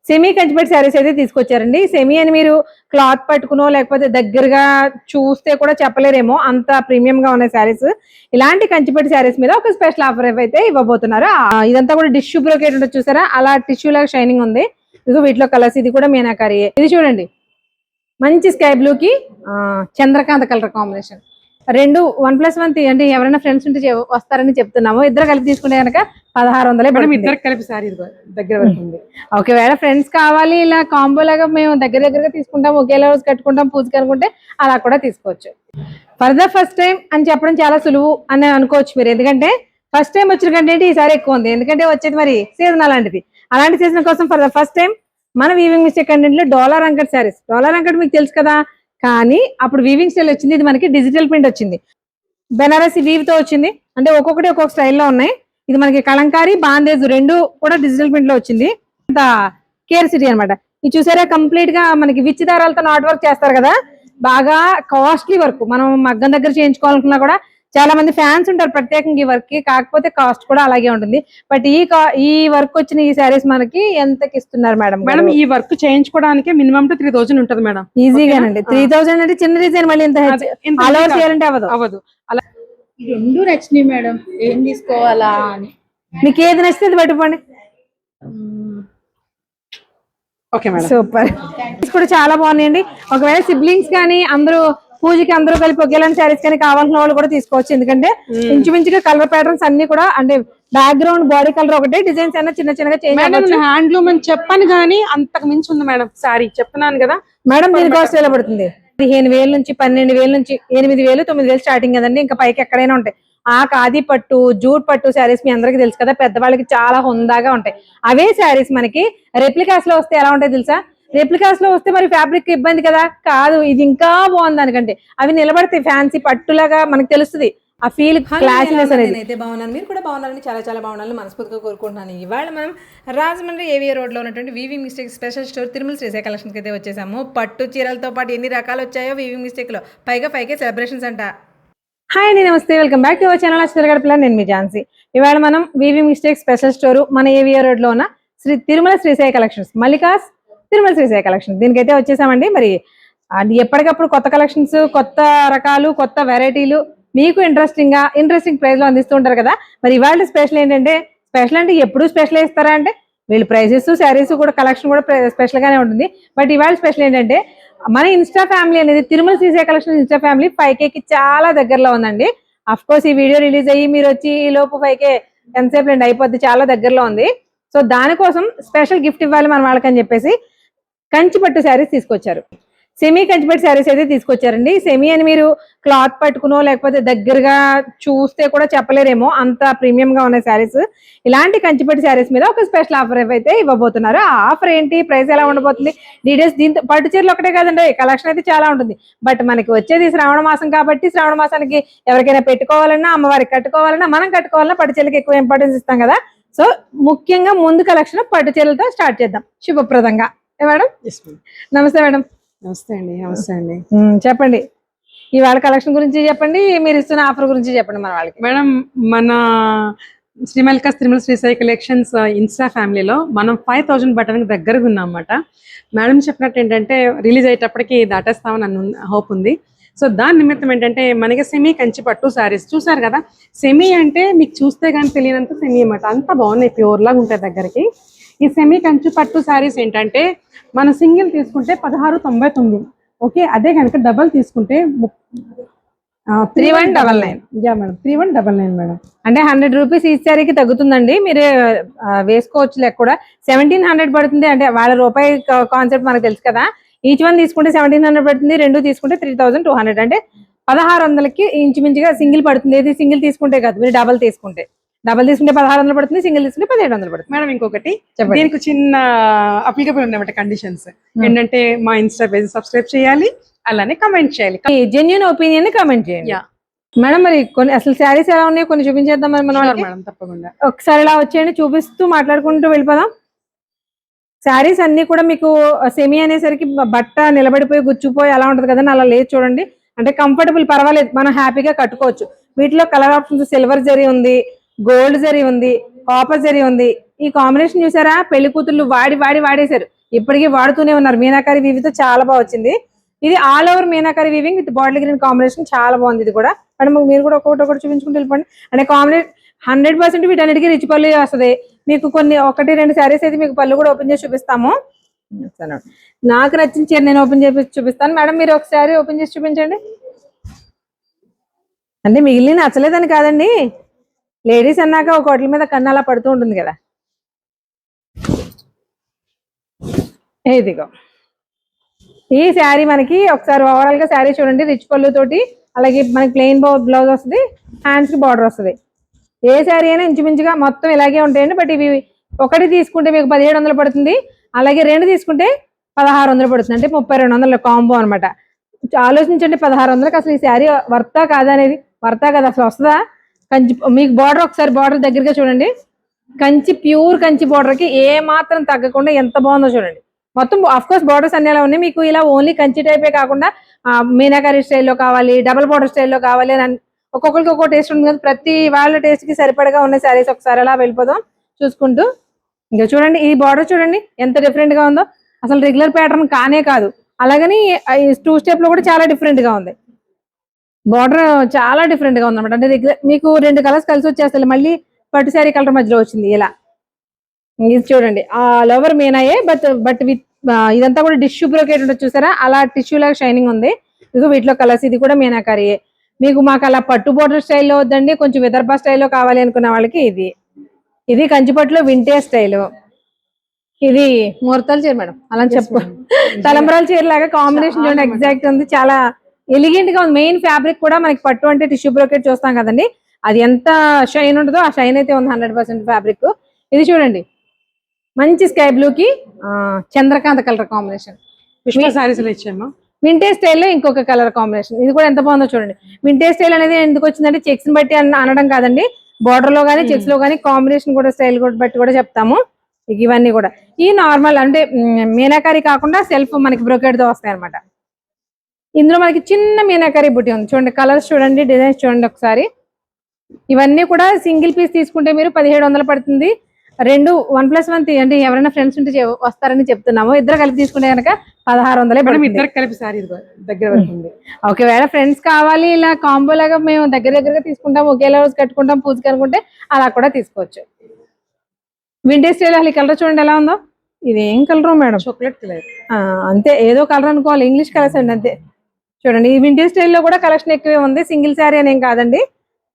Semi కంచిపట్టు శారీస్ అయితే తీసుకొచ్చారండి. Semi అని మీరు క్లాత్ పట్టుకునో లేకపోతే దగ్గరగా చూస్తే కూడా చెప్పలేరేమో, అంత ప్రీమియం గా ఉన్నాయి శారీస్. ఇలాంటి కంచిపట్టు శారీస్ మీద ఒక స్పెషల్ ఆఫర్ అయితే ఇవ్వబోతున్నారు. ఇదంతా కూడా టిష్యూ బ్రోకేట్ ఉంటుంది చూసారా, అలా టిష్యూ లాగా షైనింగ్ ఉంది. ఇదిగో వీటిలో కలర్స్, ఇది కూడా మీనాకారి. ఇది చూడండి, మంచి స్కై బ్లూ కి చంద్రకాంత కలర్ కాంబినేషన్. రెండు 1+1 తీయండి, ఎవరైనా ఫ్రెండ్స్ ఉంటే వస్తారని చెప్తున్నాము. ఇద్దరు కలిపి తీసుకుంటే కనుక 1600. ఇద్దరు కలిపి సారీ దగ్గర వస్తుంది. ఒకవేళ ఫ్రెండ్స్ కావాలి ఇలా కాంబో లాగా మేము దగ్గరగా తీసుకుంటాం, ఒకేలా రోజు కట్టుకుంటాం పూజకి అనుకుంటే అలా కూడా తీసుకోవచ్చు. ఫర్ ద ఫస్ట్ టైం అని చెప్పడం చాలా సులువు అని అనుకోవచ్చు మీరు, ఎందుకంటే ఫస్ట్ టైం వచ్చిన కంటే ఈసారి ఎక్కువ ఉంది. ఎందుకంటే వచ్చేది మరి సీజన్ అలాంటిది. అలాంటి సీజన్ కోసం ఫర్ ద ఫస్ట్ టైం మన వీవింగ్ మిస్టేక్ కంటెంట్ లో dollar uncut saris. Dollar uncut మీకు తెలుసు కదా, కానీ అప్పుడు వీవింగ్ స్టైల్ వచ్చింది, ఇది మనకి డిజిటల్ ప్రింట్ వచ్చింది. బెనారసి వీవ్ తో వచ్చింది, అంటే ఒక్కొక్కటి ఒక్కొక్క స్టైల్లో ఉన్నాయి. ఇది మనకి కలంకారీ బాందేజ్ రెండు కూడా డిజిటల్ ప్రింట్ లో వచ్చింది. అంత కేర్ సిటీ అనమాట. ఇది చూసారా, కంప్లీట్ గా మనకి విచ్చి దారాలతో నాట్ వర్క్ చేస్తారు కదా, బాగా కాస్ట్లీ వర్క్. మనం మగ్గం దగ్గర చేయించుకోవాలనుకున్నా కూడా చాలా మంది ఫ్యాన్స్ ఉంటారు ప్రత్యేకంగా ఈ వర్క్ కి, కాకపోతే కాస్ట్ కూడా అలాగే ఉంటుంది. బట్ ఈ వర్క్ వచ్చిన ఈ శారీస్ మనకి ఎంతకి ఇస్తున్నారు మేడం? మేడం ఈ వర్క్ చేయించుకోవడానికి మినిమం 3000 ఉంటుంది మేడం. ఈజీగానండి. 3000 అంటే చిన్న డిజైన్, మళ్ళీ ఇంత ఆల్ ఓవర్ చేయాలంటే అవ్వదు. అలా రెండు నచ్చినాయి మేడం, ఏం తీసుకోవాలా అని. మీకు ఏది నచ్చితే అది పట్టుకోండి. Okay madam, super. కూడా చాలా బాగున్నాయండి. ఒకవేళ సిబ్లింగ్స్ కానీ అందరూ పూజకి అందరూ కలిపి ఒకేలాంటి శారీస్ కానీ కావాల్సిన వాళ్ళు కూడా తీసుకోవచ్చు. ఎందుకంటే ఇంచుమించుగా కలర్ ప్యాటర్న్స్ అన్ని కూడా, అంటే బ్యాక్గ్రౌండ్ బాడీ కలర్ ఒకటే, డిజైన్స్ అన్న చిన్న చిన్నగా చేంజ్. హ్యాండ్లూమ్ అని చెప్పాను కానీ అంతకు మించి ఉంది మేడం సారీ. చెప్తున్నాను కదా మేడం, దీని కాస్ట్ ఎలా పడుతుంది? 15,000 నుంచి 12,000 నుంచి 8,000 9,000 స్టార్టింగ్ కదండి. ఇంకా పైకి ఎక్కడైనా ఉంటాయి. ఆ ఖాదీ పట్టు, జూట్ పట్టు శారీస్ మీ అందరికి తెలుసు కదా, పెద్దవాళ్ళకి చాలా హుందాగా ఉంటాయి. అవే శారీస్ మనకి రెప్లికాస్ లో వస్తే ఎలా ఉంటాయి తెలుసా? రెప్లికాస్ లో వస్తే మరి ఫ్యాబ్రిక్ ఇబ్బంది కదా, కాదు ఇది ఇంకా బాగుంది దానికంటే. అవి నిలబడతాయి, ఫ్యాన్సీ పట్టులాగా మనకు తెలుస్తుంది ఆ ఫీల్, క్లాసినెస్ అనేది. అయితే బాగున్నాను, మీరు కూడా బాగున్నారని చాలా బాగున్నారని మనస్ఫూర్తిగా కోరుకుంటున్నాను. ఇవాళ మనం రాజమండ్రి ఏవిఆర్ రోడ్లో ఉన్నటువంటి weaving mistake special store Tirumala Srisaila కలెక్షన్కి అయితే వచ్చేసాము. పట్టు చీరలతో పాటు ఎన్ని రకాలు వచ్చాయో వీవింగ్ మిస్టేక్లో, పైగా 5K సెలబ్రేషన్స్ అంట. హాయ్ అండి, నమస్తే, welcome back to our channel అశ్వరగడపల. నేను మీ ఝాన్సీ. ఇవాళ మనం వీవింగ్ మిస్టేక్ స్పెషల్ స్టోర్ మన ఏవిఆర్ రోడ్ లో ఉన్న తిరుమల శ్రీశైల కలెక్షన్స్, మల్లికాస్ తిరుమల శ్రీశైల కలెక్షన్స్, దీనికైతే వచ్చేసామండి. మరి ఎప్పటికప్పుడు కొత్త కలెక్షన్స్, కొత్త రకాలు, కొత్త వెరైటీలు మీకు ఇంట్రెస్టింగ్ ప్రైస్ లో అందిస్తూ ఉంటారు కదా. మరి ఇవాళ స్పెషల్ ఏంటంటే, స్పెషల్ అంటే ఎప్పుడు స్పెషల్ ఇస్తారా అంటే, వీళ్ళు ప్రైజెస్ శారీస్ కూడా కలెక్షన్ కూడా స్పెషల్ గానే ఉంటుంది. బట్ ఇవాళ స్పెషల్ ఏంటంటే, మన ఇన్స్టా ఫ్యామిలీ అనేది Tirumala Srisaila collection Insta family 5K కి చాలా దగ్గరలో ఉందండి. అఫ్ కోర్స్ ఈ వీడియో రిలీజ్ అయ్యి మీరు వచ్చి ఈ లోపు 5K ఎంతసేపు అండి అయిపోద్ది, చాలా దగ్గరలో ఉంది. సో దానికోసం స్పెషల్ గిఫ్ట్ ఇవ్వాలి మన వాళ్ళకని చెప్పేసి కంచిపట్టు శారీస్ తీసుకొచ్చారు. సెమీ కంచిపట్టు శారీస్ అయితే తీసుకొచ్చారండి. సెమీ అని మీరు క్లాత్ పట్టుకునో లేకపోతే దగ్గరగా చూస్తే కూడా చెప్పలేరేమో, అంత ప్రీమియం గా ఉన్నాయి శారీస్. ఇలాంటి కంచిపట్టు శారీస్ మీద ఒక స్పెషల్ ఆఫర్ అయితే ఇవ్వబోతున్నారు. ఆ ఆఫర్ ఏంటి, ప్రైస్ ఎలా ఉండబోతుంది, డీటెయిల్స్. దీంతో పట్టు చీరలు ఒకటే కాదండి, కలెక్షన్ అయితే చాలా ఉంటుంది. బట్ మనకి వచ్చేది శ్రావణ మాసం కాబట్టి, శ్రావణ మాసానికి ఎవరికైనా పెట్టుకోవాలన్నా, అమ్మవారికి కట్టుకోవాలన్నా, మనం కట్టుకోవాలన్నా పట్టు చీరలకు ఎక్కువ ఇంపార్టెన్స్ ఇస్తాం కదా. సో ముఖ్యంగా ముందు కలెక్షన్ పట్టు చీరలతో స్టార్ట్ చేద్దాం శుభప్రదంగా. మేడం నమస్తే. మేడం నమస్తే అండి. నమస్తే అండి, చెప్పండి. ఇవాళ కలెక్షన్ గురించి చెప్పండి, మీరు ఇస్తున్న ఆఫర్ గురించి చెప్పండి మన వాళ్ళకి. మేడం, మన శ్రీమల్లికాస్ తిరుమల శ్రీశైల కలెక్షన్స్ ఇన్స్టా ఫ్యామిలీలో మనం 5000 బటన్ దగ్గరగా ఉన్నాం అన్నమాట. మేడం చెప్పినట్టు ఏంటంటే రిలీజ్ అయ్యేటప్పటికి దాటేస్తామని నన్ను హోప్ ఉంది. సో దాని నిమిత్తం ఏంటంటే మనకి సెమీ కంచి పట్టు శారీస్ చూసారు కదా. సెమీ అంటే మీకు చూస్తే కానీ తెలియనంత సెమీ అన్నమాట, అంత బాగున్నాయి, ప్యూర్ లాగా ఉంటాయి దగ్గరికి. ఈ సెమీ కంచి పట్టు శారీస్ ఏంటంటే మన సింగిల్ తీసుకుంటే 1699. ఓకే, అదే కనుక డబల్ తీసుకుంటే 3199. Yeah madam, 3199 madam. అంటే 100 రూపీస్ ఈ శారీకి తగ్గుతుందండి. మీరు వేసుకోవచ్చు లెక్క కూడా. 1700 పడుతుంది. అంటే వాళ్ళ రూపాయి కాన్సెప్ట్ మనకు తెలుసు కదా. ఈచ్ వన్ తీసుకుంటే 1700 పడుతుంది, రెండు తీసుకుంటే 3200. అంటే 1600కి ఇంచుమించుగా సింగిల్ పడుతుంది. ఏది సింగిల్ తీసుకుంటే కాదు, మీరు డబల్ తీసుకుంటే 1600 పడుతుంది, సింగిల్ తీసుకుంటే 1700 పడుతుంది. మేడం ఇంకొకటి, దీనికి చిన్న అప్లికబుల్ ఉన్నమాట కండిషన్స్ ఏంటంటే, మా ఇన్స్టా పేజ్ సబ్స్క్రైబ్ చేయాలి, అలానే కమెంట్ చేయాలి, జెన్యూన్ ఒపీనియన్ కమెంట్ చేయండి. మేడం మరి కొన్ని అసలు శారీస్ ఎలా ఉన్నాయో కొన్ని చూపించేద్దాం మరి మన వాళ్ళకి. మేడం తప్పకుండా ఒకసారి ఇలా వచ్చేయండి, చూపిస్తూ మాట్లాడుకుంటూ వెళ్ళిపోదాం. శారీస్ అన్ని కూడా మీకు సెమీ అనేసరికి బట్ట నిలబడిపోయి గుచ్చిపోయి అలా ఉంటది కదా, అలా లేదు చూడండి. అంటే కంఫర్టబుల్, పర్వాలేదు, మనం హ్యాపీగా కట్టుకోవచ్చు. వీటిలో కలర్ ఆప్షన్స్ సిల్వర్ జరీ ఉంది, గోల్డ్ జరీ ఉంది, కాపర్ జరీ ఉంది. ఈ కాంబినేషన్ చూసారా, పెళ్లి కూతుర్లు వాడేశారు. ఇప్పటికీ వాడుతూనే ఉన్నారు. మీనాకారి వీవితో చాలా బాగా వచ్చింది. ఇది all over meenakari weaving with bottle green combination చాలా బాగుంది. ఇది కూడా మేడం మీరు కూడా ఒకటి చూపించుకుంటూ వెళ్ళిపోండి. అంటే కాంబినేషన్ 100% వీటన్నిటికీ రిచ్ పళ్ళు వస్తుంది. మీకు కొన్ని 1-2 శారీస్ అయితే మీకు పళ్ళు కూడా ఓపెన్ చేసి చూపిస్తాము. నాకు నచ్చిన చీర నేను ఓపెన్ చేసి చూపిస్తాను. మేడం మీరు ఒకసారి ఓపెన్ చేసి చూపించండి. అంటే మిగిలిన నచ్చలేదని కాదండి, లేడీస్ అన్నాక ఒక వాటి మీద కన్ను అలా పడుతూ ఉంటుంది కదా. ఇదిగో ఈ శారీ మనకి ఒకసారి ఓవరాల్ గా శారీ చూడండి. రిచ్ పళ్ళు తోటి, అలాగే మనకి ప్లెయిన్ బ్లౌజ్ వస్తుంది, హ్యాండ్స్ కి బార్డర్ వస్తుంది. ఏ శారీ అయినా ఇంచుమించుగా మొత్తం ఇలాగే ఉంటాయండి. బట్ ఇవి ఒకటి తీసుకుంటే మీకు 1700 పడుతుంది, అలాగే 2 తీసుకుంటే 1600 పడుతుంది. అంటే 3200 కాంబో అనమాట. ఆలోచించండి, 1600కి అసలు ఈ శారీ వర్తా కాదా అనేది. వర్తా కదా అసలు వస్తుందా? కంచి మీకు బార్డర్ ఒకసారి బార్డర్ దగ్గరగా చూడండి. కంచి ప్యూర్ కంచి బార్డర్ కి ఏ మాత్రం తగ్గకుండా ఎంత బాగుందో చూడండి. మొత్తం ఆఫ్ కోర్స్ బార్డర్స్ అన్ని ఎలా ఉన్నాయి. మీకు ఇలా ఓన్లీ కంచి టైపే కాకుండా మీనాకారి స్టైల్లో కావాలి, డబల్ బార్డర్ స్టైల్లో కావాలి అని ఒక్కొక్కరికి ఒక్కో టేస్ట్ ఉంటుంది కదా. ప్రతి వాళ్ళ టేస్ట్ కి సరిపడగా ఉన్న శారీస్ ఒకసారి అలా వెళ్ళిపోదాం చూసుకుంటూ. ఇంకా చూడండి ఈ బార్డర్ చూడండి ఎంత డిఫరెంట్ గా ఉందో. అసలు రెగ్యులర్ ప్యాటర్న్ కానే కాదు, అలాగని 2 స్టెప్ లో కూడా చాలా డిఫరెంట్ గా ఉంది. బార్డర్ చాలా డిఫరెంట్ గా ఉంది అనమాట. అంటే రెగ్యులర్ మీకు 2 కలర్స్ కలిసి వచ్చేస్తాయి. మళ్ళీ పట్టు శారీ కలర్ మధ్యలో వచ్చింది ఇలా. ఇది చూడండి ఆల్ ఓవర్ మీనాయే, బట్ విత్ ఇదంతా కూడా టిష్యూ బ్రోకెట్ ఉంటుంది చూసారా, అలా టిష్యూ లాగా షైనింగ్ ఉంది. ఇదిగో వీటిలో కలర్స్. ఇది కూడా మీనాకారియే. మీకు మాకు అలా పట్టు బోర్డర్ స్టైల్లో వద్దండి, కొంచెం విదర్భ స్టైల్లో కావాలి అనుకున్న వాళ్ళకి ఇది కంచిపట్టులో వింటేజ్ స్టైల్. ఇది ముహూర్తాల చీర మేడం అలా చెప్పు. తలంబరాల చీర లాగా కాంబినేషన్ చూడండి ఎగ్జాక్ట్ ఉంది. చాలా ఎలిగెంట్ గా ఉంది. మెయిన్ ఫ్యాబ్రిక్ కూడా మనకి పట్టు అంటే టిష్యూ బ్రోకెట్ చూస్తాం కదండి, అది ఎంత షైన్ ఉంటుందో ఆ షైన్ అయితే ఉంది 100% ఫ్యాబ్రిక్. ఇది చూడండి మంచి స్కై బ్లూ కి చంద్రకాంత కలర్ కాంబినేషన్. పుష్ప సారీస్ లో ఇచ్చాము. వింటేజ్ స్టైల్లో ఇంకొక కలర్ కాంబినేషన్. ఇది కూడా ఎంత బాగుందో చూడండి. వింటేజ్ స్టైల్ అనేది ఎందుకు వచ్చిందంటే చెక్స్ బట్టి అనడం కాదండి, బార్డర్ లో గానీ చెక్స్ లో గానీ కాంబినేషన్ కూడా స్టైల్ కూడా బట్టి కూడా చెప్తాము. ఇవన్నీ కూడా ఈ నార్మల్ అంటే మీనాకారి కాకుండా సెల్ఫ్ మనకి బ్రోకెట్ తో వస్తాయి అనమాట. ఇందులో మనకి చిన్న మీనాకారి బుట్టి ఉంది చూడండి. కలర్స్ చూడండి, డిజైన్స్ చూడండి ఒకసారి. ఇవన్నీ కూడా సింగిల్ పీస్ తీసుకుంటే మీరు 1700 పడుతుంది. 1+1 అంటే ఎవరైనా ఫ్రెండ్స్ ఉంటే వస్తారని చెప్తున్నాము. ఇద్దరు కలిపి తీసుకుంటే కనుక 1600. ఇద్దరు కలిపి సారీ దగ్గర వరకు ఉంది. ఒకవేళ ఫ్రెండ్స్ కావాలి ఇలా కాంబో లాగా మేము దగ్గరగా తీసుకుంటాం, ఒకేలా రోజు కట్టుకుంటాం పూజకి అనుకుంటే అలా కూడా తీసుకోవచ్చు. వింటేజ్ స్టైల్ అసలు ఈ కలర్ చూడండి ఎలా ఉందో. ఇది ఏం కలర్ మేడం? Chocolate colour. అంతే, ఏదో కలర్ అనుకోవాలి, ఇంగ్లీష్ కలర్స్ అండి అంతే. చూడండి ఈ వింటేజ్ స్టైల్లో కూడా కలెక్షన్ ఎక్కువే ఉంది. సింగిల్ శారీ అని ఏం కాదండి.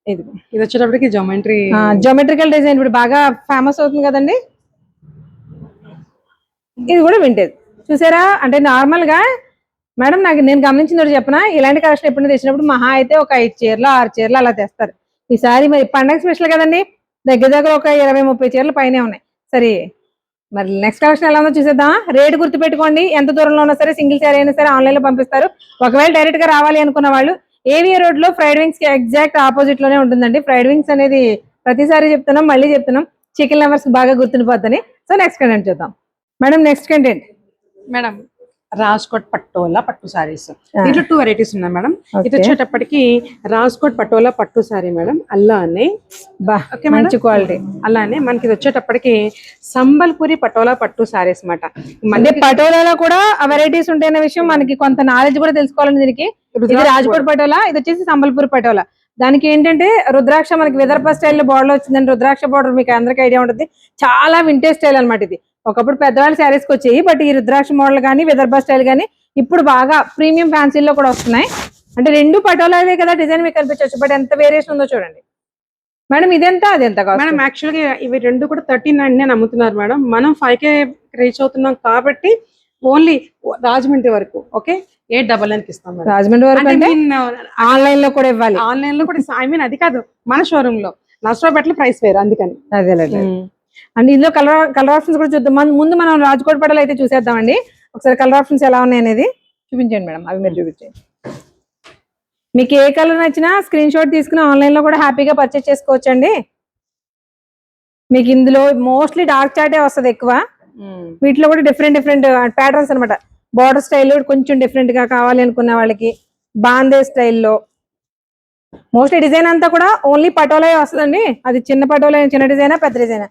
ఇది వచ్చేటప్పటికి జోమెట్రికల్ డిజైన్ ఇప్పుడు బాగా ఫేమస్ అవుతుంది కదండి. ఇది కూడా వింటేజ్ చూసారా. అంటే నార్మల్ గా మేడం నేను గమనించింది చెప్పనా, ఇలాంటి కలెక్షన్ ఎప్పుడు తెచ్చినప్పుడు మహా అయితే ఒక 5 చీరలు 6 చీరలు అలా తెస్తారు. ఈసారి మరి పండగ స్పెషల్ కదండి, దగ్గర ఒక 20-30 చీరలు పైనే ఉన్నాయి. సరే మరి నెక్స్ట్ కలెక్షన్ ఎలా ఉందో చూసేద్దాం. రేట్ గుర్తు పెట్టుకోండి, ఎంత దూరంలో ఉన్నా సరే సింగిల్ శారీ అయినా సరే ఆన్లైన్ లో పంపిస్తారు. ఒకవేళ డైరెక్ట్ గా రావాలి అనుకున్న వాళ్ళు ఏవిఆర్ రోడ్ లో ఫ్రైడ్ వింగ్స్ కి ఎగ్జాక్ట్ ఆపోజిట్ లోనే ఉంటుందండి. ఫ్రైడ్ వింగ్స్ అనేది ప్రతిసారి చెప్తున్నాం, మళ్ళీ చెప్తున్నాం, చికెన్ లవర్స్ బాగా గుర్తుండిపోద్దని. సో నెక్స్ట్ కంటెంట్ చూద్దాం madam. Next content madam Rajkot Patola పట్టు సారీస్. దీంట్లో 2 వెరైటీస్ ఉన్నాయి మేడం. ఇది వచ్చేటప్పటికి రాజ్కోట్ పట్టోలా పట్టు సారీ మేడం. అలానే మంచి క్వాలిటీ. అలానే మనకి ఇది వచ్చేటప్పటికి సంబల్పూరి పటోలా పట్టు సారీస్ మాట. అంటే పటోలాలో కూడా వెరైటీస్ ఉంటాయన్న విషయం మనకి కొంత నాలెడ్జ్ కూడా తెలుసుకోవాలని దీనికి. ఇది రాజ్కోట్ పటోలా, ఇది వచ్చేసి సంబల్పూరి పటోలా. దానికి ఏంటంటే రుద్రాక్ష మనకి విదర్భ స్టైల్లో బార్డర్ వచ్చిందండి. రుద్రాక్ష బార్డర్ మీకు అందరికీ ఐడియా ఉంటుంది, చాలా వింటేజ్ స్టైల్ అనమాట. ఇది ఒకప్పుడు పెద్దవాళ్ళ శారీస్ కి వచ్చాయి, బట్ ఈ రుద్రాక్ష మోడల్ కానీ విదర్భ స్టైల్ కానీ ఇప్పుడు బాగా ప్రీమియం ఫ్యాన్సీలో కూడా వస్తున్నాయి. అంటే 2 పటోలాలే కదా డిజైన్ మీకు కనిపించవచ్చు, బట్ ఎంత వేరియేషన్ ఉందో చూడండి మేడం. ఇదెంత అదెంత మేడం? యాక్చువల్గా ఇవి 2 కూడా 1399 అమ్ముతున్నారు మేడం. మనం 5K రీచ్ అవుతున్నాం కాబట్టి ఓన్లీ రాజమండ్రి వరకు ఓకే 899 ఇస్తాం. రాజమండ్రి వరకు అంటే ఆన్లైన్ లో కూడా ఇవ్వాలి. ఆన్లైన్ లో కూడా అది కాదు, మన షోరూమ్ లో నర్సరావుపేటలో ప్రైస్ వేరు, అందుకని. అదే అండ్ ఇందులో కలర్ ఆప్షన్స్ కూడా చూద్దాం. ముందు మనం రాజ్కోట్ పటోలా అయితే చూసేద్దామండి. ఒకసారి కలర్ ఆప్షన్స్ ఎలా ఉన్నాయి అనేది చూపించండి మేడం. అవి మీరు చూపించండి. మీకు ఏ కలర్ నచ్చినా స్క్రీన్ షాట్ తీసుకుని ఆన్లైన్ లో కూడా హ్యాపీగా పర్చేస్ చేసుకోవచ్చండి. మీకు ఇందులో మోస్ట్లీ డార్క్ చాటే వస్తుంది ఎక్కువ. వీటిలో కూడా డిఫరెంట్ ప్యాటర్న్స్ అనమాట. బార్డర్ స్టైల్ కొంచెం డిఫరెంట్ గా కావాలి అనుకున్న వాళ్ళకి బాందే స్టైల్లో మోస్ట్లీ డిజైన్ అంతా కూడా ఓన్లీ పటోలా వస్తుందండి. అది చిన్న పటోలా, చిన్న డిజైనా పెద్ద డిజైనా.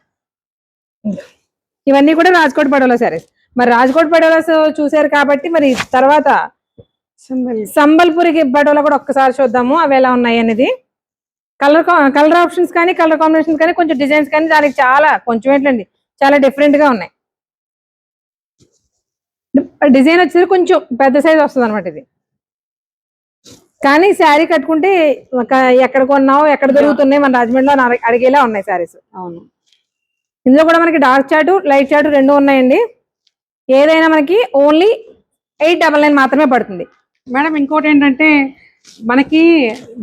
ఇవన్నీ కూడా రాజ్కోట్ పటోలా శారీస్. మరి రాజ్కోట్ పటోలాస్ చూసారు కాబట్టి మరి తర్వాత సంబల్పూరికి పటోలా కూడా ఒక్కసారి చూద్దాము అవి ఎలా ఉన్నాయి అనేది. కలర్ ఆప్షన్స్ కానీ కలర్ కాంబినేషన్స్ కానీ కొంచెం డిజైన్స్ కానీ దానికి చాలా కొంచెం ఏంటండి చాలా డిఫరెంట్ గా ఉన్నాయి. డిజైన్ వచ్చేసి కొంచెం పెద్ద సైజ్ వస్తుంది అనమాట ఇది. కానీ శారీ కట్టుకుంటే ఎక్కడ కొన్నావు ఎక్కడ దొరుకుతున్నాయి మన రాజమండ్రిలో అడిగేలా ఉన్నాయి శారీస్. అవును, ఇందులో కూడా మనకి డార్క్ చార్ట్ లైట్ చార్ట్ రెండు ఉన్నాయండి. ఏదైనా మనకి ఓన్లీ 899 మాత్రమే పడుతుంది మేడం. ఇంకోటి ఏంటంటే మనకి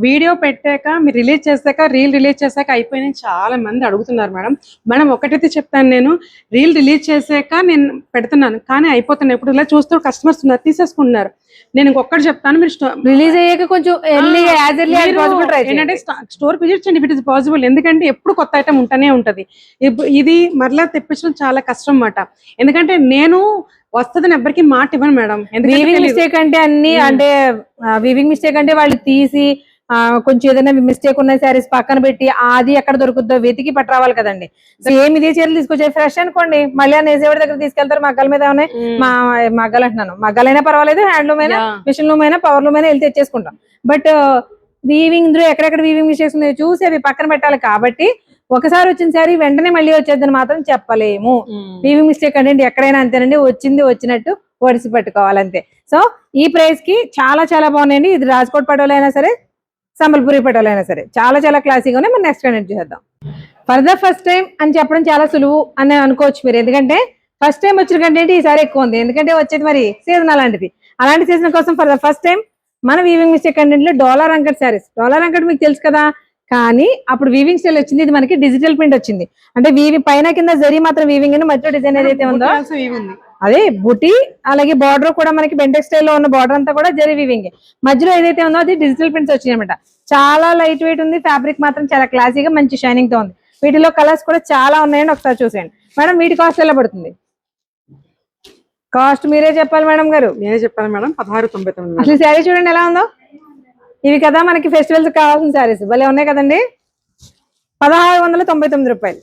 వీడియో పెట్టాక మీరు రిలీజ్ చేశాక రీల్ రిలీజ్ చేశాక అయిపోయినాయి చాలా మంది అడుగుతున్నారు మేడం. మేడం ఒకటైతే చెప్తాను, నేను రీల్ రిలీజ్ చేశాక నేను పెడుతున్నాను కానీ అయిపోతున్నాయి. ఇప్పుడు ఇలా చూస్తూ కస్టమర్స్ ఉన్నారు తీసేసుకుంటున్నారు. నేను ఇంకొకటి చెప్తాను, మీరు రిలీజ్ అయ్యాక కొంచెం ఏంటంటే స్టోర్ విజిట్ చేయండి ఇట్ ఇస్ పాసిబుల్. ఎందుకంటే ఎప్పుడు కొత్త ఐటమ్ ఉంటూనే ఉంటది. ఇది మరలా తెప్పించడం చాలా కష్టం అన్నమాట. ఎందుకంటే నేను వస్తుందని ఎవరికి మాట ఇవ్వను మేడం. వీవింగ్ మిస్టేక్ అంటే అన్ని అంటే వీవింగ్ మిస్టేక్ అంటే వాళ్ళు తీసి కొంచెం ఏదైనా మిస్టేక్ ఉన్న శారీస్ పక్కన పెట్టి అది ఎక్కడ దొరుకుతుందో వెతికి పట్టరావాలి కదండి. సేమ్ ఇదే చీరలు తీసుకొచ్చే ఫ్రెష్ అనుకోండి మళ్ళీ ఆ నేసేవాడి దగ్గర తీసుకెళ్తారు. మగ్గాల మీద ఉన్నాయి మగ్గాలు అంటున్నాను, మగ్గాలైనా పర్వాలేదు, హ్యాండ్లూమ్ అయినా మిషన్ లూమ్ అయినా పవర్ లూమ్ అయినా వెళ్ళి తెచ్చేసుకుంటాం. బట్ వీవింగ్ ఇందులో ఎక్కడెక్కడ వీవింగ్ మిస్టేక్స్ ఉన్నాయో చూసి అవి పక్కన పెట్టాలి. కాబట్టి ఒకసారి వచ్చిన సారీ వెంటనే మళ్ళీ వచ్చేద్దని మాత్రం చెప్పలేము. వీవింగ్ మిస్టేక్ అంటే ఎక్కడైనా అంతేనండి, వచ్చింది వచ్చినట్టు ఒడిసి పెట్టుకోవాలంతే. సో ఈ ప్రైస్ కి చాలా చాలా బాగున్నాయండి. ఇది రాజ్కోట్ పటోలా అయినా సరే సంబల్పూరి పటోలా అయినా సరే చాలా చాలా క్లాసీగా ఉన్నాయి. మనం నెక్స్ట్ కంటెంట్ చేద్దాం. ఫర్ ద ఫస్ట్ టైం అని చెప్పడం చాలా సులువు అని అనుకోవచ్చు మీరు, ఎందుకంటే ఫస్ట్ టైం వచ్చిన కంటెంట్ ఈసారి ఎక్కువ ఉంది. ఎందుకంటే వచ్చేది మరి సీజన్ అలాంటిది. అలాంటి సీజన్ కోసం ఫర్ ద ఫస్ట్ టైం మన వీవింగ్ మిస్టేక్ కంటెంట్ లో dollar uncut saris. Dollar uncut మీకు తెలుసు కదా, కానీ అప్పుడు వీవింగ్ స్టైల్ వచ్చింది, ఇది మనకి డిజిటల్ ప్రింట్ వచ్చింది. అంటే పైన కింద జరీ మాత్రం వీవింగ్ అని, మధ్య డిజైన్ ఏదైతే ఉందో అదే బుటీ, అలాగే బార్డర్ కూడా మనకి బెంటెక్ స్టైల్లో ఉన్న బార్డర్ అంతా కూడా జరీ వీవింగ్. మధ్యలో ఏదైతే ఉందో అది డిజిటల్ ప్రింట్స్ వచ్చినాయి అనమాట. చాలా లైట్ వెయిట్ ఉంది, ఫ్యాబ్రిక్ మాత్రం చాలా క్లాసీగా మంచి షైనింగ్ తో ఉంది. వీటిలో కలర్స్ కూడా చాలా ఉన్నాయండి, ఒకసారి చూసేయండి. మేడం వీటి కాస్ట్ ఎలా పడుతుంది? కాస్ట్ మీరే చెప్పాలి మేడం గారు. నేనే చెప్పాను మేడం, 1699. అసలు శారీ చూడండి ఎలా ఉందో. ఇవి కదా మనకి ఫెస్టివల్స్ కావాల్సిన శారీస్, భలే ఉన్నాయి కదండి. 1699 రూపాయలు.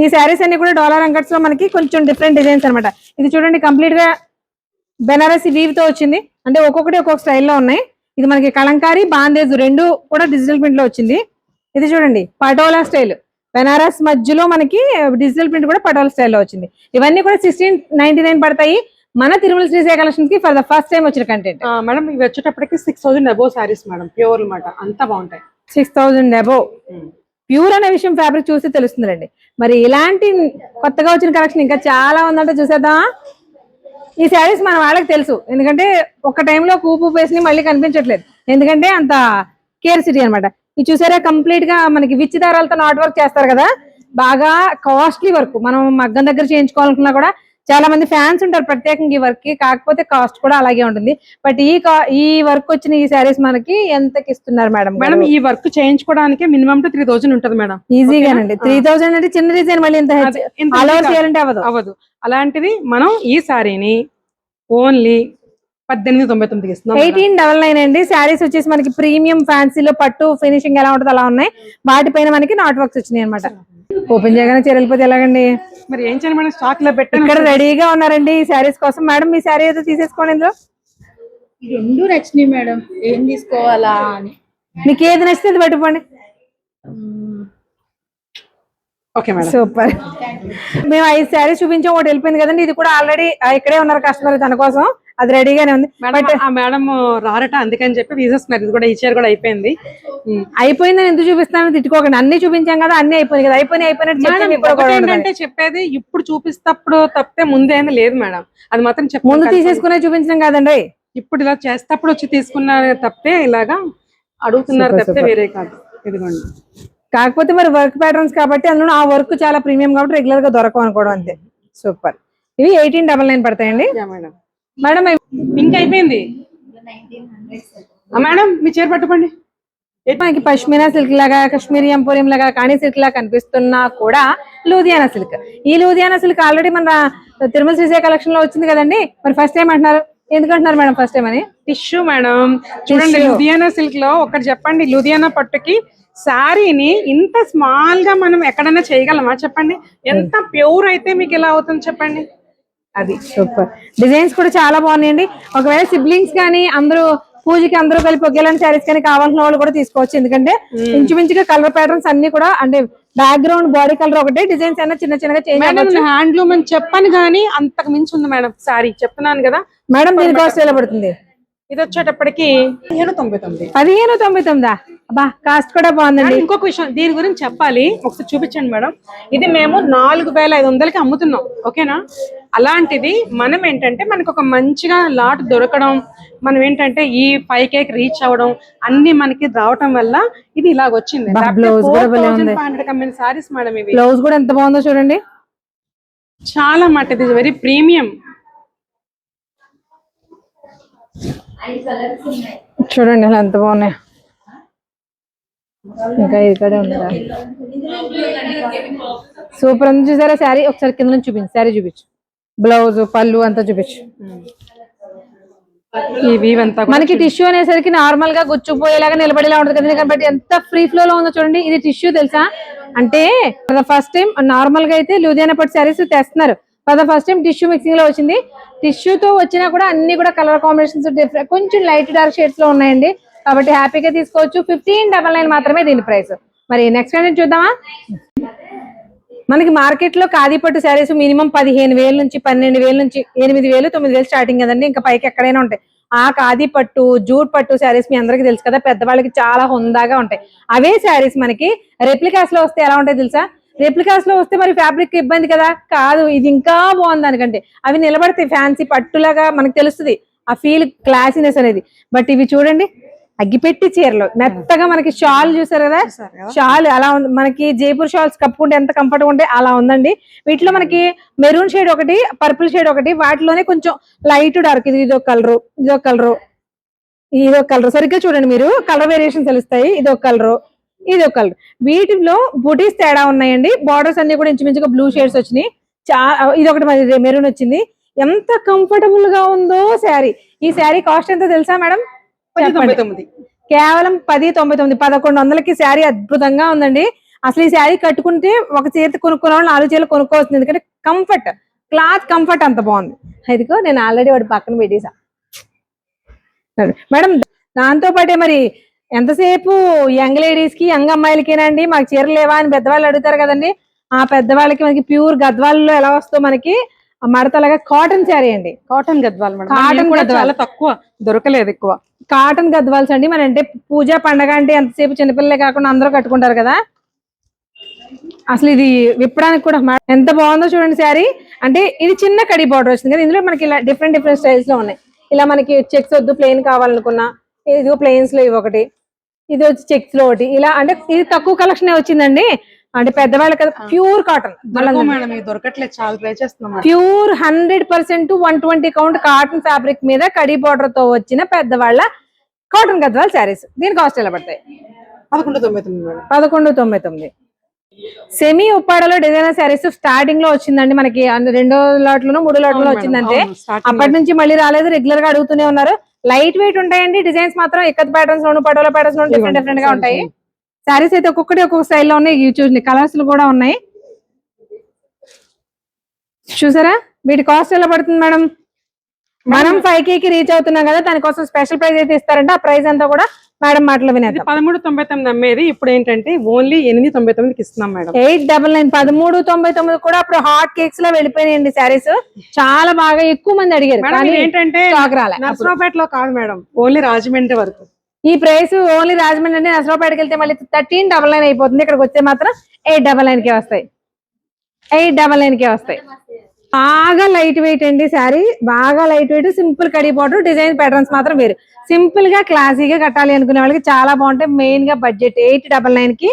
ఈ శారీస్ అన్ని కూడా డాలర్ అంకట్స్ లో మనకి కొంచెం డిఫరెంట్ డిజైన్స్ అనమాట. ఇది చూడండి కంప్లీట్ గా బెనారసి వీవ్ తో వచ్చింది. అంటే ఒక్కొక్కటి ఒక్కొక్క స్టైల్లో ఉన్నాయి. ఇది మనకి కలంకారీ బాందేజ్ రెండు కూడా డిజిటల్ ప్రింట్ లో వచ్చింది. ఇది చూడండి పటోలా స్టైల్, బెనారస్ మధ్యలో మనకి డిజిటల్ ప్రింట్ కూడా పటోలా స్టైల్లో వచ్చింది. ఇవన్నీ కూడా 1699 పడతాయి మన తిరుమల శ్రీశైల కలెక్షన్ కి ఫర్ ద ఫస్ట్ టైం వచ్చిన కంటెంట్. మేడం ఇవి వచ్చేటప్పటికి 6000 అబోవ్ సారీస్ మేడం, ప్యూర్ అన్నమాట, అంతా బాగుంటాయి. 6000 అబోవ్ ప్యూర్ అనే విషయం ఫ్యాబ్రిక్ చూస్తే తెలుస్తుందండి. మరి ఇలాంటి కొత్తగా వచ్చిన కలెక్షన్ ఇంకా చాలా ఉందంటే చూసేద్దామా? ఈ శారీస్ మన వాళ్ళకి తెలుసు, ఎందుకంటే ఒక టైంలో కూపు వేసి మళ్ళీ కనిపించట్లేదు, ఎందుకంటే అంత కేర్ సిటీ అనమాట. ఇది చూసారా కంప్లీట్ గా మనకి విచ్చి దారాలతో నాట్ వర్క్ చేస్తారు కదా, బాగా కాస్ట్లీ వర్క్. మనం మగ్గం దగ్గర చేయించుకోవాలనుకున్నా కూడా చాలా మంది ఫ్యాన్స్ ఉంటారు ప్రత్యేకంగా ఈ వర్క్ కి, కాకపోతే కాస్ట్ కూడా అలాగే ఉంటుంది. బట్ ఈ వర్క్ వచ్చిన ఈ శారీస్ మనకి ఎంతకి ఇస్తున్నారు మేడం? మేడం ఈ వర్క్ చేయించుకోవడానికి మినిమం 3000 ఉంటుంది మేడం. ఈజీగానండి. 3000 అంటే చిన్న డిజైన్ మళ్ళీ ఇంత చేయాలంటే అవ్వదు. అలాంటిది మనం ఈ శారీని ఓన్లీ 1899 ఇస్తున్నాం. 1899 అండి. శారీస్ వచ్చేసి మనకి ప్రీమియం ఫ్యాన్సీలో పట్టు ఫినిషింగ్ ఎలా ఉంటుంది అలా ఉన్నాయి. వాటిపైన మనకి నాట్ వర్క్స్ వచ్చినాయి అనమాట. ఓపెన్ చేయగానే చేరలిపోతే ఎలాగండి? మరి ఏం చేయాలి మేడం? స్టాక్ లో పెట్టి ఇక్కడ రెడీగా ఉన్నారండి ఈ శారీస్ కోసం. మేడం మీ శారీ ఏదో తీసేసుకోండి. ఇందులో రెండు నచ్చినాయి మేడం, ఏం తీసుకోవాలా అని. మీకు ఏది నచ్చితే అది పెట్టుకోండి. Okay madam, super. మేము 5 శారీస్ చూపించాం, ఒకటి వెళ్ళిపోయింది కదండి. ఇది కూడా ఆల్రెడీ ఇక్కడే ఉన్నారు కస్టమర్, తన కోసం అది రెడీగానే ఉంది. మేడం రారట, అందుకని చెప్పి తీసేస్తున్నారు. ఇది కూడా ఈ చీర కూడా అయిపోయింది. అయిపోయిందని ఎందుకు చూపిస్తాను? తిట్టుకోకండి, అన్ని చూపించాం కదా, అన్ని అయిపోయింది కదా. అయిపోయినట్టు చెప్పేది ఇప్పుడు చూపిస్తప్పుడు తప్పితే ముందేమీ లేదు మేడం. అది మాత్రం ముందు తీసేసుకునే చూపించడం కాదండి, ఇప్పుడు ఇలా చేస్తప్పుడు వచ్చి తీసుకున్నారు తప్పితే ఇలాగా అడుగుతున్నారు తప్పితే వేరే కాదు. ఇదిగోండి. కాకపోతే మరి వర్క్ ప్యాటర్న్స్ కాబట్టి అందులో ఆ వర్క్ చాలా ప్రీమియం కాబట్టి రెగ్యులర్ గా దొరకవు అనుకోవడం అంతే. సూపర్. ఇవి 1899 పడతాయండి మేడం. మేడం పింక్ అయిపోయింది మేడం, మీ చీర పట్టుకోండి. మనకి పష్మినా సిల్క్ లాగా, కాశ్మీరీ ఎంపోరియం లాగా, కాణి సిల్క్ లాగా కనిపిస్తున్నా కూడా లూధియానా సిల్క్. ఈ లూధియానా సిల్క్ ఆల్రెడీ మన తిరుమల శ్రీశైల కలెక్షన్ లో వచ్చింది కదండి. మరి ఫస్ట్ టైం అంటున్నారు, ఎందుకంటున్నారు మేడం ఫస్ట్ టైం అని? Tissue madam. చూడండి లూధియానా సిల్క్ లో ఒకటి చెప్పండి, లూధియానా పట్టుకి శారీని ఇంత స్మాల్ గా మనం ఎక్కడైనా చేయగలమా చెప్పండి? ఎంత ప్యూర్ అయితే మీకు ఇలా అవుతుంది చెప్పండి. అది సూపర్. డిజైన్స్ కూడా చాలా బాగున్నాయండి. ఒకవేళ సిబ్లింగ్స్ కానీ అందరూ పూజకి అందరూ కలిపి ఒకేలాంటి శారీస్ కానీ కావాల్సిన వాళ్ళు కూడా తీసుకోవచ్చు. ఎందుకంటే ఇంచుమించుగా కలర్ ప్యాటర్న్స్ అన్ని కూడా అంటే బ్యాక్గ్రౌండ్ బాడీ కలర్ ఒకటే, డిజైన్స్ అయినా చిన్న చిన్నగా చేంజ్ మేడం హ్యాండ్లూమ్ అని చెప్పాను కానీ అంతకు మించి ఉంది మేడం శారీ. చెప్తున్నాను కదా మేడం. దీని కాస్ట్ ఎలా పడుతుంది? ఇది వచ్చేటప్పటికి 1599. 1599. అబ్బా కాస్ట్ కూడా బాగుందండి. ఇంకొక విషయం దీని గురించి చెప్పాలి, ఒకసారి చూపించండి మేడం. ఇది మేము 4500కి అమ్ముతున్నాం, ఓకేనా? అలాంటిది మనం ఏంటంటే మనకు ఒక మంచిగా లాట్ దొరకడం, మనం ఏంటంటే ఈ 5Kకి రీచ్ అవ్వడం అన్ని మనకి రావటం వల్ల ఇది ఇలాగ వచ్చింది. బ్లౌజ్ కూడా భలే ఉంది. 4500 అమ్మిన సారీస్ మేడం ఇవి. బ్లౌజ్ కూడా ఎంత బాగుందో చూడండి. చాలా మాట ఇది వెరీ ప్రీమియం. చూడండి అలా ఎంత బాగున్నాయి. ఇంకా ఇక్కడే ఉన్నారా? సూపర్ ఉంది. చూసారా శారీ? ఒకసారి కింద నుంచి చూపించు, శారీ చూపించు, బ్లౌజ్ పళ్ళు అంతా చూపించు. మనకి టిష్యూ అనేసరికి నార్మల్ గా గుచ్చుపోయేలాగా నిలబడేలా ఉంటుంది కదా, కాబట్టి ఎంత ఫ్రీ ఫ్లో లో ఉందో చూడండి. ఇది టిష్యూ తెలుసా? అంటే ఫస్ట్ టైం నార్మల్ గా అయితే లూధియానా పట్టు శారీస్ తెస్తున్నారు, ఫస్ట్ టైం టిష్యూ మిక్సింగ్ లో వచ్చింది. టిష్యూతో వచ్చినా కూడా అన్ని కూడా కలర్ కాంబినేషన్స్ డిఫరెంట్, కొంచెం లైట్ డార్క్ షేడ్స్ లో ఉన్నాయండి. కాబట్టి హ్యాపీగా తీసుకోవచ్చు. 1599 మాత్రమే దీని ప్రైస్. మరి నెక్స్ట్ ఏంటంటే చూద్దామా? మనకి మార్కెట్ లో ఖాదీ పట్టు శారీస్ మినిమం 15,000 నుంచి 12,000 నుంచి 8,000 9,000 స్టార్టింగ్ కదండి. ఇంకా పైకి ఎక్కడైనా ఉంటాయి. ఆ ఖాదీ పట్టు జూట్ పట్టు శారీస్ మీ అందరికి తెలుసు కదా, పెద్దవాళ్ళకి చాలా హుందాగా ఉంటాయి. అవే శారీస్ మనకి రెప్లికాస్ లో వస్తే ఎలా ఉంటాయి తెలుసా? రెప్లికాస్ లో వస్తే మరి ఫ్యాబ్రిక్ ఇబ్బంది కదా, కాదు ఇది ఇంకా బాగుంది దానికంటే. అవి నిలబడతాయి, ఫ్యాన్సీ పట్టులాగా మనకు తెలుస్తుంది ఆ ఫీల్, క్లాసీనెస్ అనేది. బట్ ఇవి చూడండి అగ్గిపెట్టి చీరలు మెత్తగా, మనకి షాల్ చూసారు కదా, షాల్ అలా ఉంది. మనకి జైపూర్ షాల్స్ కప్పుకుంటే ఎంత కంఫర్ట్ గా ఉంటే అలా ఉందండి. వీటిలో మనకి మెరూన్ షేడ్ ఒకటి, పర్పుల్ షేడ్ ఒకటి, వాటిలోనే కొంచెం లైట్ డార్క్, ఇది ఇదొక కలరు, ఇదొక కలరు, ఇదొక కలర్. సరిగ్గా చూడండి మీరు, కలర్ వేరియేషన్ తెలుస్తాయి. ఇదొక కలరు, ఇదొక కలర్. వీటిలో బూటీస్ తేడా ఉన్నాయండి. బార్డర్స్ అన్ని కూడా ఇంచుమించుగా బ్లూ షేడ్స్ వచ్చినాయి. ఇదొకటి మరి మెరూన్ వచ్చింది. ఎంత కంఫర్టబుల్ గా ఉందో శారీ. ఈ శారీ కాస్ట్ ఎంత తెలుసా మేడం? 1099. కేవలం 1099. 1100కి శారీ అద్భుతంగా ఉందండి. అసలు ఈ శారీ కట్టుకుంటే ఒక చీర కొనుక్కున్న వాళ్ళు 4 చీరలు కొనుక్కోవచ్చు. ఎందుకంటే కంఫర్ట్, క్లాత్ కంఫర్ట్ అంత బాగుంది. ఇదిగో నేను ఆల్రెడీ వాడి పక్కన పెట్టేసా మేడం. దాంతో పాటే మరి ఎంతసేపు యంగ్ లేడీస్ కి, యంగ్ అమ్మాయిలకేనండి మాకు చీరలు లేవా అని పెద్దవాళ్ళు అడుగుతారు కదండి. ఆ పెద్దవాళ్ళకి మనకి ప్యూర్ గద్వాల్లో ఎలా వస్తుందో మనకి మడతలాగా కాటన్ శారీ అండి. Cotton Gadwal madam. కాటన్ కూడా గద్వాల్ చాలా తక్కువ, దొరకలేదు ఎక్కువ. కాటన్ గద్వాల్స్ అండి. మన అంటే పూజ పండగ అంటే ఎంతసేపు చిన్నపిల్లలే కాకుండా అందరూ కట్టుకుంటారు కదా. అసలు ఇది విప్పడానికి కూడా ఎంత బాగుందో చూడండి శారీ. అంటే ఇది చిన్న కడి బార్డర్ వచ్చింది కదా, ఇందులో మనకి ఇలా డిఫరెంట్ డిఫరెంట్ స్టైల్స్ లో ఉన్నాయి. ఇలా మనకి చెక్స్ వద్దు, ప్లెయిన్ కావాలనుకున్నా ఇదిగో ప్లెయిన్స్ లో ఇవి ఒకటి, ఇది వచ్చి చెక్స్ లో ఒకటి, ఇలా అంటే ఇది తక్కువ కలెక్షన్ వచ్చిందండి. అంటే పెద్దవాళ్ళకి ప్యూర్ కాటన్ దొరకట్లేదు, చాలా ట్రై చేస్తున్నాం. ప్యూర్ 100% 120 కౌంట్ కాటన్ ఫ్యాబ్రిక్ మీద కడి బార్డర్ తో వచ్చిన పెద్దవాళ్ళ కాటన్ గద్వాల్ శారీస్. దీని కాస్ట్ ఎలా పడతాయి? 1199. సెమీ ఉప్పాడలో డిజైనర్ శారీస్ స్టార్టింగ్ లో వచ్చిందండి మనకి, 2వ లాట్లోనూ 3వ లాట్లో వచ్చిందంటే అప్పటి నుంచి మళ్ళీ రాలేదు. రెగ్యులర్ గా అడుగుతూనే ఉన్నారు. లైట్ వెయిట్ ఉంటాయండి. డిజైన్స్ మాత్రం ఎక్కత్ ప్యాటర్న్స్ లోను, పటోలా ప్యాటర్న్స్ లోను డిఫరెంట్ డిఫరెంట్ గా ఉంటాయి. శారీస్ అయితే ఒక్కొక్కటి ఒక్కొక్క స్టైల్లో ఉన్నాయి. ఇవి చూడండి కలర్స్ కూడా ఉన్నాయి. చూసారా? వీటి కాస్ట్ ఎలా పడుతుంది మేడం? మనం 5Kకి రీచ్ అవుతున్నాం కదా, దానికోసం స్పెషల్ ప్రైస్ అయితే ఇస్తారంటే ఆ ప్రైస్ అంతా కూడా మేడం మాటలో వినేది. 1399 అమ్మేది ఇప్పుడు ఏంటంటే ఓన్లీ 899కి ఇస్తున్నాం మేడం. 899. 1399 కూడా అప్పుడు హాట్ కేక్స్ లో వెళ్ళిపోయినాయండి శారీస్. చాలా బాగా ఎక్కువ మంది అడిగారు. ఏంటంటే నర్సరావుపేటలో కాదు మేడం, ఓన్లీ రాజమండ్రి వరకు. ఈ ప్రైస్ ఓన్లీ రాజమండ్రి అంటే నర్సరావుపేటకి వెళ్తే మళ్ళీ 1399 అయిపోతుంది. ఇక్కడికి వస్తే మాత్రం 899కే వస్తాయి. 899కే వస్తాయి. బాగా లైట్ వెయిట్ అండి శారీ, బాగా లైట్ వెయిట్, సింపుల్ కడి బార్డర్, డిజైన్ ప్యాటర్న్స్ మాత్రం వేరు. సింపుల్ గా క్లాసీగా కట్టాలి అనుకునే వాళ్ళకి చాలా బాగుంటాయి. మెయిన్ గా బడ్జెట్ 899కి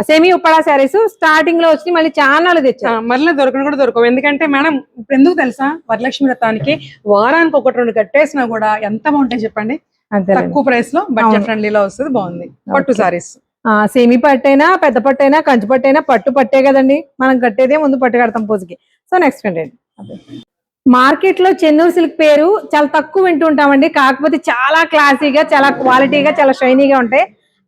సెమీ ఉప్పడా శారీస్ స్టార్టింగ్ లో వచ్చి మళ్ళీ చాలా తెచ్చారు. మళ్ళీ దొరకను కూడా దొరకవు. ఎందుకంటే మేడం ఇప్పుడు ఎందుకు తెలుసా, వరలక్ష్మి వ్రతానికి వారానికి 1-2 కట్టేసినా కూడా ఎంత బాగుంటాయి చెప్పండి. తక్కువ ప్రైస్ లో బడ్జెట్ ఫ్రెండ్లీలో వస్తుంది, బాగుంది. పట్టు సారీస్ సెమీ పట్టైనా, పెద్ద పట్టైనా, కంచు పట్టైనా పట్టు పట్టే కదండి. మనం కట్టేదే ముందు పట్టు కడతాం పూజకి. So next content. మార్కెట్ లో చెన్నూరు సిల్క్ పేరు చాలా తక్కువ వింటూ ఉంటామండి. కాకపోతే చాలా క్లాసీగా, చాలా క్వాలిటీగా, చాలా షైనీగా ఉంటాయి.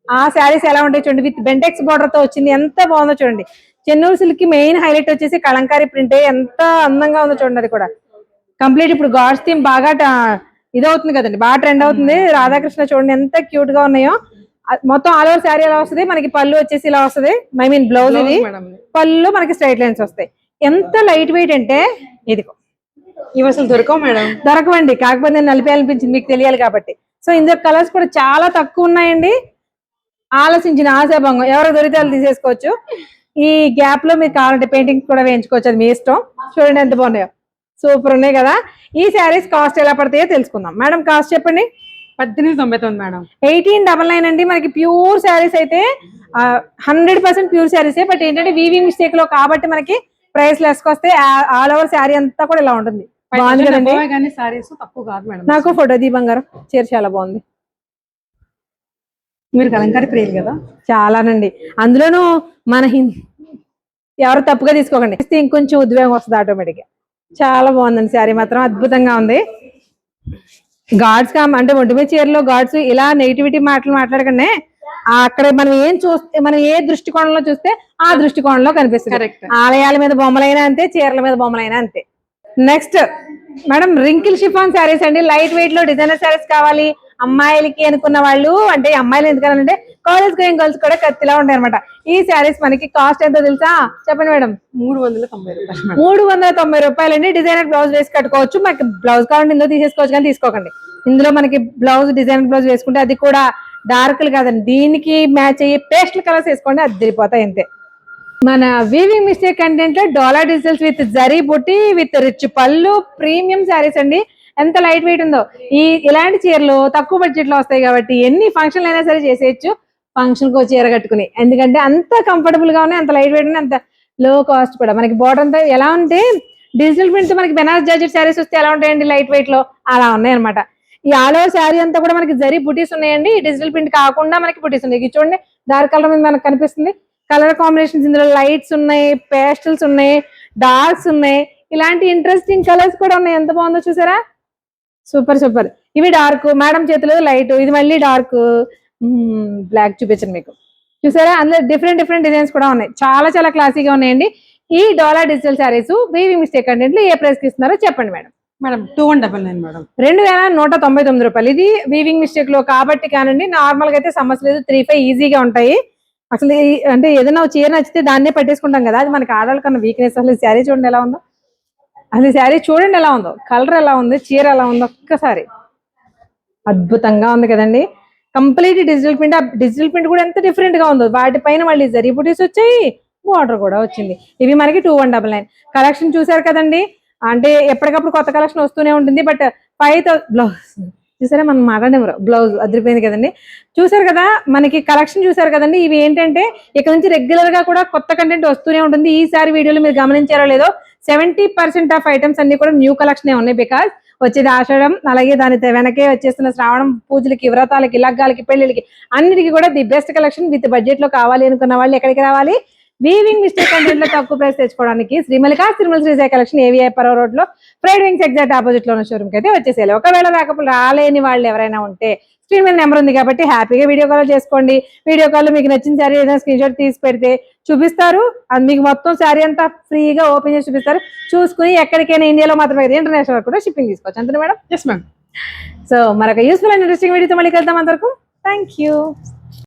ఆ శారీస్ ఎలా ఉంటాయి చూడండి, విత్ బెంటెక్స్ బార్డర్ తో వచ్చింది, ఎంత బాగుందో చూడండి. చెన్నూరు సిల్క్ కి మెయిన్ హైలైట్ వచ్చేసి కలంకారీ ప్రింట్, ఎంత అందంగా ఉందో చూడండి. అది కూడా కంప్లీట్ ఇప్పుడు గాడ్స్ థీమ్ బాగా ఇదవుతుంది కదండి, బాగా ట్రెండ్ అవుతుంది. రాధాకృష్ణ చూడండి ఎంత క్యూట్ గా ఉన్నాయో. మొత్తం ఆల్ ఓవర్ శారీ ఎలా వస్తుంది మనకి, పళ్ళు వచ్చేసి ఇలా వస్తుంది, ఐ మీన్ బ్లౌజ్ ఇది, మేడం పళ్ళు మనకి స్ట్రైట్ లైన్స్ వస్తాయి. ఎంత లైట్ వెయిట్ అంటే ఇదిగో ఇవి అసలు దొరకవు మేడం. దొరకవండి, కాకపోతే నేను నలిపేయాలనిపించింది మీకు తెలియాలి కాబట్టి. సో ఇందులో కలర్స్ కూడా చాలా తక్కువ ఉన్నాయండి. ఆలోచించిన ఆశాభంగం, ఎవరికి దొరికితే వాళ్ళు తీసేసుకోవచ్చు. ఈ గ్యాప్ లో మీకు కావాలంటే పెయింటింగ్ కూడా వేయించుకోవచ్చు, అది మీ ఇష్టం. చూడండి ఎంత బాగున్నాయో, సూపర్ ఉన్నాయి కదా. ఈ శారీస్ కాస్ట్ ఎలా పడతాయో తెలుసుకుందాం. మేడం కాస్ట్ చెప్పండి. 1899 మేడం. 1899 అండి. మనకి ప్యూర్ శారీస్ అయితే 100% ప్యూర్ శారీసే, బట్ ఏంటంటే వీవింగ్ మిస్టేక్ లో కాబట్టి మనకి ప్రైస్ లెస్ వస్తే ఆల్ ఓవర్ శారీ అంతా కూడా ఇలా ఉంటుంది. బాగుంది కదండి. కానీ సారీస్ తక్కువ కాదు మేడం. నాకు ఫోటో దీ బంగారం చీర చాలా బాగుంది. మీరు కలంకారీ ప్రియులు కదా. చాలానండి, అందులోనూ మన ఎవరు తప్పుగా తీసుకోకండి, ఇంకొంచెం ఉద్వేగం వస్తుంది ఆటోమేటిక్ గా. చాలా బాగుందండి శారీ మాత్రం, అద్భుతంగా ఉంది. గాడ్స్ అంటే ఒంటి మీద చీరలో గాడ్స్ ఇలా నెగిటివిటీ మాటలు మాట్లాడకండి. అక్కడ మనం ఏం చూస్తే, మనం ఏ దృష్టికోణంలో చూస్తే ఆ దృష్టికోణంలో కనిపిస్తుంది. ఆలయాల మీద బొమ్మలైనా అంతే, చీరల మీద బొమ్మలైనా అంతే. Next madam wrinkle chiffon saris అండి. లైట్ వెయిట్ లో డిజైనర్ శారీస్ కావాలి అమ్మాయిలకి అనుకున్న వాళ్ళు, అంటే అమ్మాయిలు ఎందుకనంటే కాలేజ్ గోయింగ్ గర్ల్స్ కూడా కత్తిలా ఉంటాయి అనమాట. ఈ శారీస్ మనకి కాస్ట్ ఎంతో తెలుసా చెప్పండి మేడం. 390 రూపాయలు. 390 రూపాయలండి. డిజైనర్ బ్లౌజ్ వేసి కట్టుకోవచ్చు. మనకి బ్లౌజ్ కావాలంటే ఇందులో తీసేసుకోవచ్చు, కానీ తీసుకోకండి. ఇందులో మనకి బ్లౌజ్ డిజైనర్ బ్లౌజ్ వేసుకుంటే, అది కూడా డార్క్లు కాదండి, దీనికి మ్యాచ్ అయ్యే పేస్టల్ కలర్స్ వేసుకోండి, అది తిరిగిపోతాయి అంతే. మన వీవింగ్ మిస్టేక్ కంటెంట్ లో డాలర్ డిజిటల్స్ విత్ జరీ బుట్టి విత్ రిచ్ పళ్ళు ప్రీమియం శారీస్ అండి. ఎంత లైట్ వెయిట్ ఉందో. ఇలాంటి చీరలు తక్కువ బడ్జెట్ లో వస్తాయి కాబట్టి ఎన్ని ఫంక్షన్లు అయినా సరే చేసేయచ్చు, ఫంక్షన్ కు చీర కట్టుకుని. ఎందుకంటే అంత కంఫర్టబుల్ గా ఉన్నాయి, అంత లైట్ వెయిట్ ఉన్నాయి, అంత లో కాస్ట్ కూడా. మనకి బోర్డర్ అంతా ఎలా ఉంటే డిజిటల్ ప్రింట్, మనకి బెనారస్ జార్జెట్ శారీస్ వస్తే ఎలా ఉంటాయండి లైట్ వెయిట్ లో, అలా ఉన్నాయి అనమాట. ఈ ఆల్ ఓవర్ శారీ అంతా కూడా మనకి జరీ బుటీస్ ఉన్నాయండి. డిజిటల్ ప్రింట్ కాకుండా మనకి బుటీస్ ఉన్నాయి. చూడండి డార్క్ కలర్ మీద మనకు కనిపిస్తుంది. కలర్ కాంబినేషన్స్ ఇందులో లైట్స్ ఉన్నాయి, పేస్టల్స్ ఉన్నాయి, డార్క్స్ ఉన్నాయి, ఇలాంటి ఇంట్రెస్టింగ్ కలర్స్ కూడా ఉన్నాయి. ఎంత బాగుందో చూసారా, సూపర్ సూపర్. ఇవి డార్క్, మేడం చేతిలో లైట్, ఇది మళ్ళీ డార్క్ బ్లాక్ చూపించండి మీకు. చూసారా, అందులో డిఫరెంట్ డిఫరెంట్ డిజైన్స్ కూడా ఉన్నాయి. చాలా చాలా క్లాసీగా ఉన్నాయండి. ఈ dollar digital saris weaving mistake content ఏ ప్రైస్ కి ఇస్తున్నారో చెప్పండి మేడం. Madam 2199 madam. 2199 రూపాయలు. ఇది వీవింగ్ మిస్టేక్ లో కాబట్టి కానండి, నార్మల్ గా అయితే సమస్య లేదు. 35 ఈజీగా ఉంటాయి. అసలు అంటే ఏదైనా చీర నచ్చితే దాన్నే పట్టేసుకుంటాం కదా, అది మనకి ఆడవాళ్ళ కన్నా వీక్నెస్. అసలు శారీ చూడండి ఎలా ఉందో, అసలు శారీ చూడండి ఎలా ఉందో, కలర్ ఎలా ఉంది, చీర ఎలా ఉందో ఒక్కసారి. అద్భుతంగా ఉంది కదండి. Complete digital print. ఆ డిజిటల్ ప్రింట్ కూడా ఎంత డిఫరెంట్ గా ఉందో. వాటిపైన మళ్ళీ జరీ బుటీస్ వచ్చాయి, బార్డర్ కూడా వచ్చింది. ఇవి మనకి 2199. కలెక్షన్ చూసారు కదండి, అంటే ఎప్పటికప్పుడు కొత్త కలెక్షన్ వస్తూనే ఉంటుంది. బట్ 5000 బ్లౌజ్ చూసారా, మనం మాట్లాడేవారు బ్లౌజ్ అదిరిపోయింది కదండి. చూసారు కదా మనకి కలెక్షన్ చూసారు కదండి. ఇవి ఏంటంటే ఇక్కడ నుంచి రెగ్యులర్ గా కూడా కొత్త కంటెంట్ వస్తూనే ఉంటుంది. ఈసారి వీడియోలో మీరు గమనించారో లేదో 70% ఆఫ్ ఐటమ్స్ అన్ని కూడా న్యూ కలెక్షన్ ఉన్నాయి. బికాస్ వచ్చేది ఆషాఢం, అలాగే దాని వెనకే వచ్చేస్తున్న శ్రావణం పూజలకి, వ్రతాలకి, లగ్గాలకి, పెళ్లిళ్ళకి అన్నిటికీ కూడా the best collection with budget లో కావాలి అనుకున్న వాళ్ళు ఎక్కడికి రావాలి, వీవింగ్ మిస్టేక్ కంటెంట్ లో తక్కువ ప్రైస్ తెచ్చుకోవడానికి శ్రీమల్లికా తిరుమల శ్రీసాయి కలెక్షన్ ఏవిఐ పరవ రోడ్ లో ఫ్రైడ్ వింగ్స్ ఎగ్జాక్ట్ ఆపోజిట్ లో ఉన్న షోరూమ్ కి అయితే వచ్చేసేయాలి. ఒకవేళ రాలేని వాళ్ళు ఎవరైనా ఉంటే స్క్రీన్ మీద నెంబర్ ఉంది కాబట్టి హ్యాపీగా వీడియో కాల్ చేసుకోండి. వీడియో కాల్ మీకు నచ్చిన శారీ ఏదైనా స్క్రీన్ షాట్ తీసి పెడితే చూపిస్తారు. అది మీకు మొత్తం శారీ అంతా ఫ్రీగా ఓపెన్ చేసి చూపిస్తారు. చూసుకుని ఎక్కడికైనా ఇండియాలో మాత్రమే ఇంటర్నేషనల్ కూడా షిప్పింగ్ తీసుకోవచ్చు. అంతే మేడం. Yes ma'am. సో మరొక యూస్ఫుల్ అండ్ ఇంట్రెస్టింగ్ వీడియోతో మళ్ళీ కలుద్దాం. అంతవరకు థ్యాంక్ యూ.